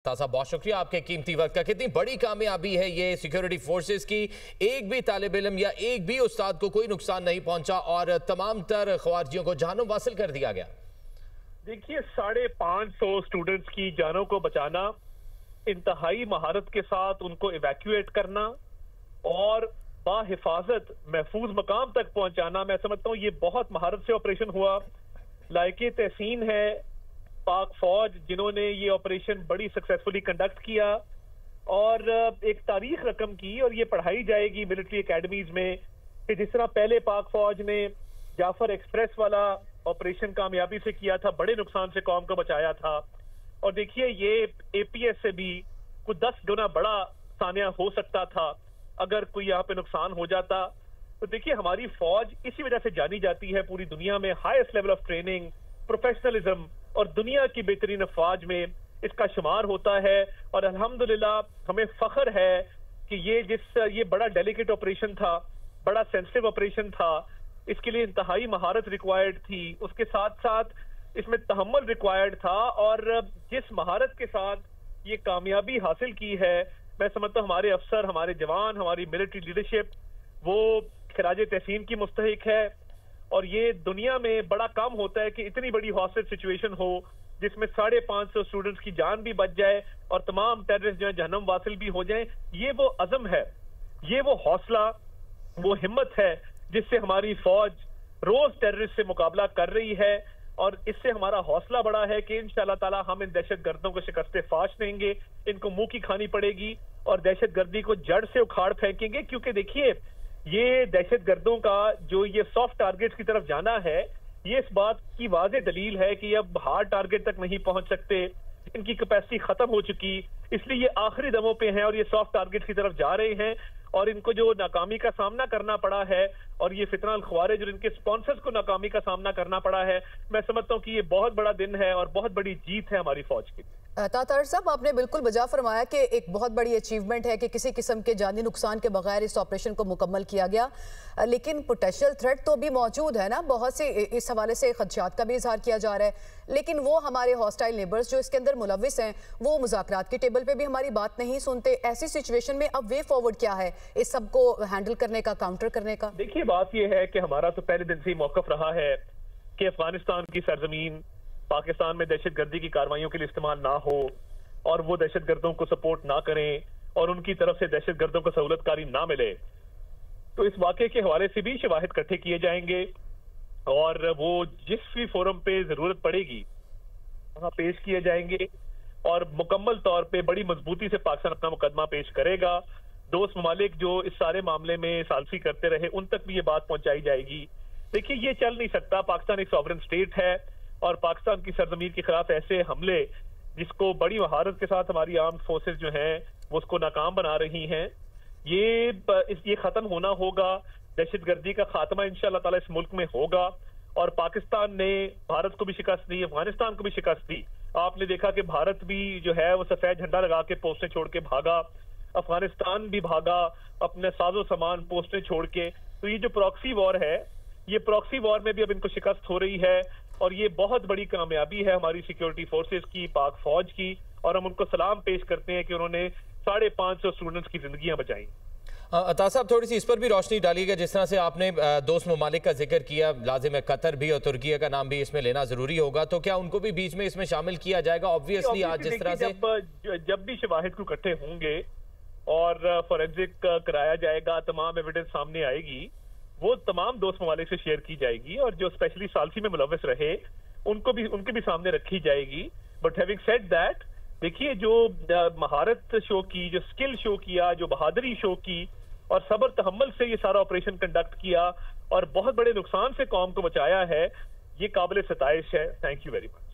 صاحب بہت شکریہ آپ کے قیمتی وقت کا۔ کتنی بڑی کامیابی ہے یہ سیکیورٹی فورسز کی، ایک بھی طالب علم یا ایک بھی استاد کو کوئی نقصان نہیں پہنچا اور تمام تر خوارجیوں کو جہنم واصل کر دیا گیا۔ دیکھیے 550 سٹوڈنٹس کی جانوں کو بچانا، انتہائی مہارت کے ساتھ ان کو ایویکویٹ کرنا اور باحفاظت محفوظ مقام تک پہنچانا، میں سمجھتا ہوں یہ بہت مہارت سے آپریشن ہوا۔ لائق تحسین ہے پاک فوج جنہوں نے یہ آپریشن بڑی سکسیسفلی کنڈکٹ کیا اور ایک تاریخ رقم کی، اور یہ پڑھائی جائے گی ملٹری اکیڈمیز میں کہ جس طرح پہلے پاک فوج نے جعفر ایکسپریس والا آپریشن کامیابی سے کیا تھا، بڑے نقصان سے قوم کو بچایا تھا، اور دیکھیے یہ اے پی ایس سے بھی کوئی 10 گنا بڑا سانحہ ہو سکتا تھا اگر کوئی یہاں پہ نقصان ہو جاتا۔ تو دیکھیے ہماری فوج اسی وجہ سے جانی جاتی ہے پوری دنیا میں، highest level of training, professionalism, اور دنیا کی بہترین افواج میں اس کا شمار ہوتا ہے، اور الحمدللہ ہمیں فخر ہے کہ یہ بڑا ڈیلیکیٹ آپریشن تھا، بڑا سینسٹیو آپریشن تھا، اس کے لیے انتہائی مہارت ریکوائرڈ تھی، اس کے ساتھ ساتھ اس میں تحمل ریکوائرڈ تھا، اور جس مہارت کے ساتھ یہ کامیابی حاصل کی ہے، میں سمجھتا ہوں ہمارے افسر، ہمارے جوان، ہماری ملٹری لیڈرشپ وہ خراج تحسین کی مستحق ہے۔ اور یہ دنیا میں بڑا کام ہوتا ہے کہ اتنی بڑی ہاسٹیج سچویشن ہو جس میں 550 سٹوڈنٹس کی جان بھی بچ جائے اور تمام ٹیررسٹ جو ہیں جہنم واصل بھی ہو جائیں۔ یہ وہ عزم ہے، یہ وہ حوصلہ، وہ ہمت ہے جس سے ہماری فوج روز ٹیررسٹ سے مقابلہ کر رہی ہے، اور اس سے ہمارا حوصلہ بڑا ہے کہ انشاءاللہ تعالی ہم ان دہشت گردوں کو شکست فاش دیں گے، ان کو منہ کی کھانی پڑے گی اور دہشت گردی کو جڑ سے اکھاڑ پھینکیں گے، کیونکہ دیکھیے یہ دہشت گردوں کا جو یہ سافٹ ٹارگیٹس کی طرف جانا ہے، یہ اس بات کی واضح دلیل ہے کہ اب ہارڈ ٹارگیٹ تک نہیں پہنچ سکتے، ان کی کیپیسٹی ختم ہو چکی، اس لیے یہ آخری دموں پہ ہیں اور یہ سافٹ ٹارگیٹ کی طرف جا رہے ہیں، اور ان کو جو ناکامی کا سامنا کرنا پڑا ہے اور یہ فتنہ الخوارج اور ان کے سپانسرز کو ناکامی کا سامنا کرنا پڑا ہے، میں سمجھتا ہوں کہ یہ بہت بڑا دن ہے اور بہت بڑی جیت ہے ہماری فوج کی۔ طاہر صاحب آپ نے بالکل بجا فرمایا کہ ایک بہت بڑی اچیومنٹ ہے کہ کسی قسم کے جانی نقصان کے بغیر اس آپریشن کو مکمل کیا گیا، لیکن پوٹینشیل تھریٹ تو بھی موجود ہے نا، بہت سے اس حوالے سے خدشات کا بھی اظہار کیا جا رہا ہے، لیکن وہ ہمارے ہاسٹائل نیبرز جو اس کے اندر ملوث ہیں وہ مذاکرات کی ٹیبل پہ بھی ہماری بات نہیں سنتے۔ ایسی سچویشن میں اب وے فارورڈ کیا ہے اس سب کو ہینڈل کرنے کا، کاؤنٹر کرنے کا؟ دیکھیے بات یہ ہے کہ ہمارا تو پہلے دن سے ہی موقف رہا ہے کہ افغانستان کی سرزمین پاکستان میں دہشت گردی کی کارروائیوں کے لیے استعمال نہ ہو، اور وہ دہشت گردوں کو سپورٹ نہ کریں اور ان کی طرف سے دہشت گردوں کو سہولت کاری نہ ملے۔ تو اس واقعے کے حوالے سے بھی شواہد اکٹھے کیے جائیں گے اور وہ جس بھی فورم پہ ضرورت پڑے گی وہاں پیش کیے جائیں گے، اور مکمل طور پہ بڑی مضبوطی سے پاکستان اپنا مقدمہ پیش کرے گا۔ دوست ممالک جو اس سارے معاملے میں ثالثی کرتے رہے ان تک بھی یہ بات پہنچائی جائے گی۔ دیکھیے یہ چل نہیں سکتا، پاکستان ایک سوورن سٹیٹ ہے، اور پاکستان کی سرزمین کے خلاف ایسے حملے جس کو بڑی مہارت کے ساتھ ہماری آرمڈ فورسز جو ہیں وہ اس کو ناکام بنا رہی ہیں، یہ ختم ہونا ہوگا۔ دہشت گردی کا خاتمہ انشاءاللہ تعالی اس ملک میں ہوگا، اور پاکستان نے بھارت کو بھی شکست دی، افغانستان کو بھی شکست دی۔ آپ نے دیکھا کہ بھارت بھی جو ہے وہ سفید جھنڈا لگا کے پوسٹیں چھوڑ کے بھاگا، افغانستان بھی بھاگا اپنے ساز و سامان پوسٹیں چھوڑ کے۔ تو یہ جو پراکسی وار ہے، یہ پراکسی وار میں بھی اب ان کو شکست ہو رہی ہے، اور یہ بہت بڑی کامیابی ہے ہماری سیکیورٹی فورسز کی، پاک فوج کی، اور ہم ان کو سلام پیش کرتے ہیں کہ انہوں نے 550 سٹوڈنٹس کی زندگیاں بچائیں۔ عطا صاحب تھوڑی سی اس پر بھی روشنی ڈالیے گا، جس طرح سے آپ نے دوست ممالک کا ذکر کیا، لازم ہے قطر بھی اور ترکیہ کا نام بھی اس میں لینا ضروری ہوگا، تو کیا ان کو بھی بیچ میں اس میں شامل کیا جائے گا؟ آبویسلی آج جس طرح سے جب بھی شواہد کو اکٹھے ہوں گے اور فورینزک کرایا جائے گا، تمام ایویڈنس سامنے آئے گی، وہ تمام دوست ممالک سے شیئر کی جائے گی، اور جو اسپیشلی ثالثی میں ملوث رہے ان کے بھی سامنے رکھی جائے گی۔ بٹ ہیونگ سیڈ دیٹ، دیکھیے جو مہارت شو کی، جو سکل شو کیا، جو بہادری شو کی، اور صبر تحمل سے یہ سارا آپریشن کنڈکٹ کیا اور بہت بڑے نقصان سے قوم کو بچایا ہے، یہ قابل ستائش ہے۔ Thank you very much.